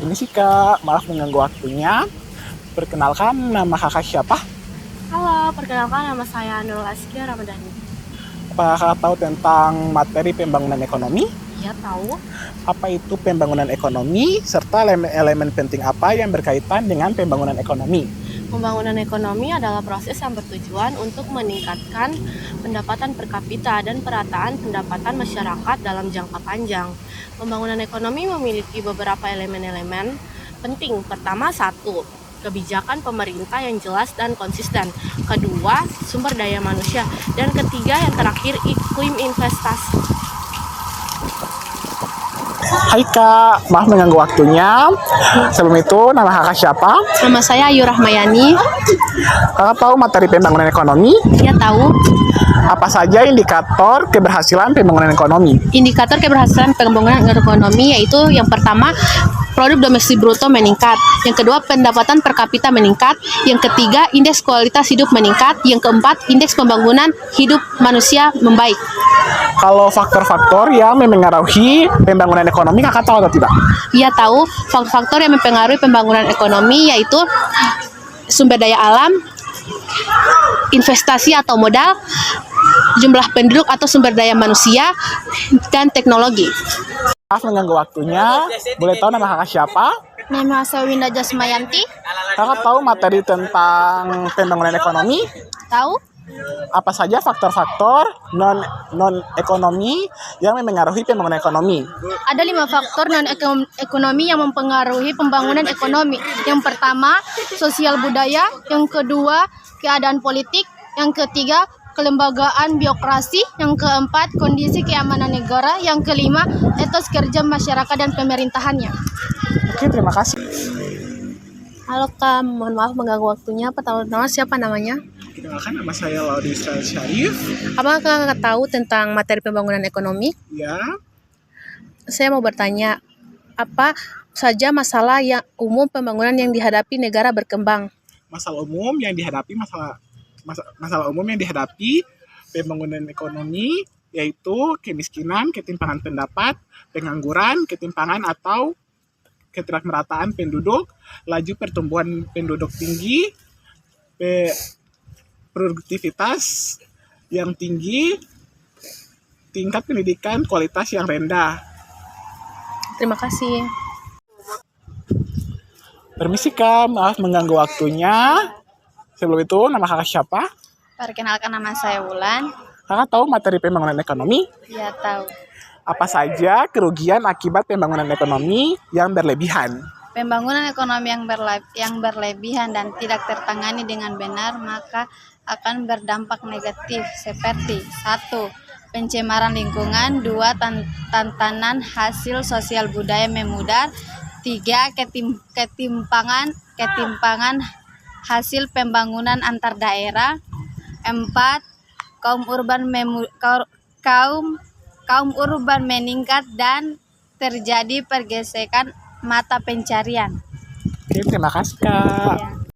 Permisi Kak, maaf mengganggu waktunya. Perkenalkan, nama kakak siapa? Halo, perkenalkan nama saya Nurul Askia Ramadhani. Apakah kakak tahu tentang materi pembangunan ekonomi? Iya tahu. Apa itu pembangunan ekonomi, serta elemen penting apa yang berkaitan dengan pembangunan ekonomi? Pembangunan ekonomi adalah proses yang bertujuan untuk meningkatkan pendapatan per kapita dan perataan pendapatan masyarakat dalam jangka panjang. Pembangunan ekonomi memiliki beberapa elemen-elemen penting. Pertama, satu, kebijakan pemerintah yang jelas dan konsisten. Kedua, sumber daya manusia. Dan ketiga, yang terakhir, iklim investasi. Hai Kak, maaf mengganggu waktunya. Sebelum itu, nama kakak siapa? Nama saya Ayu Rahmayani. Kakak tahu materi pembangunan ekonomi? Iya tahu. Apa saja indikator keberhasilan pembangunan ekonomi? Indikator keberhasilan pembangunan ekonomi yaitu yang pertama, produk domestik bruto meningkat. Yang kedua, pendapatan per kapita meningkat. Yang ketiga, indeks kualitas hidup meningkat. Yang keempat, indeks pembangunan hidup manusia membaik. Kalau faktor-faktor yang mempengaruhi pembangunan ekonomi, kakak tahu atau tidak? Ia tahu faktor yang mempengaruhi pembangunan ekonomi yaitu sumber daya alam, investasi atau modal, jumlah penduduk atau sumber daya manusia, dan teknologi. Maaf mengganggu waktunya. Boleh tahu nama kakak siapa? Nama saya Winda Jasmayanti. Kakak tahu materi tentang pembangunan ekonomi? Tahu? Apa saja faktor-faktor non ekonomi yang mempengaruhi pembangunan ekonomi? Ada 5 faktor non-ekonomi yang mempengaruhi pembangunan ekonomi. Yang pertama, sosial budaya. Yang kedua, keadaan politik. Yang ketiga, kelembagaan birokrasi. Yang keempat, kondisi keamanan negara. Yang kelima, etos kerja masyarakat dan pemerintahannya. Oke, terima kasih. Halo Kak, mohon maaf mengganggu waktunya. Pertama, siapa namanya? Kenalkan, nama saya Laudi Israel Syarif. Apakah Kakak tahu tentang materi pembangunan ekonomi? Ya, Saya mau bertanya, apa saja masalah yang umum pembangunan yang dihadapi negara berkembang? masalah umum yang dihadapi masalah umum yang dihadapi pembangunan ekonomi yaitu kemiskinan, ketimpangan pendapat, pengangguran, ketimpangan atau ketidakmerataan penduduk, laju pertumbuhan penduduk tinggi, produktivitas yang tinggi, tingkat pendidikan kualitas yang rendah. Terima kasih. Permisi Kak, maaf mengganggu waktunya. Sebelum itu, nama kakak siapa? Perkenalkan, nama saya Wulan. Kakak tahu materi pembangunan ekonomi? Ya tahu. Apa saja kerugian akibat pembangunan ekonomi yang berlebihan? Pembangunan ekonomi yang berlebihan dan tidak tertangani dengan benar maka akan berdampak negatif seperti 1. Pencemaran lingkungan. 2. Tantanan hasil sosial budaya memudar. 3. Ketimpangan hasil pembangunan antar daerah. 4. Kaum urban meningkat dan terjadi pergesekan mata pencarian. Oke, terima kasih Kak. Ya.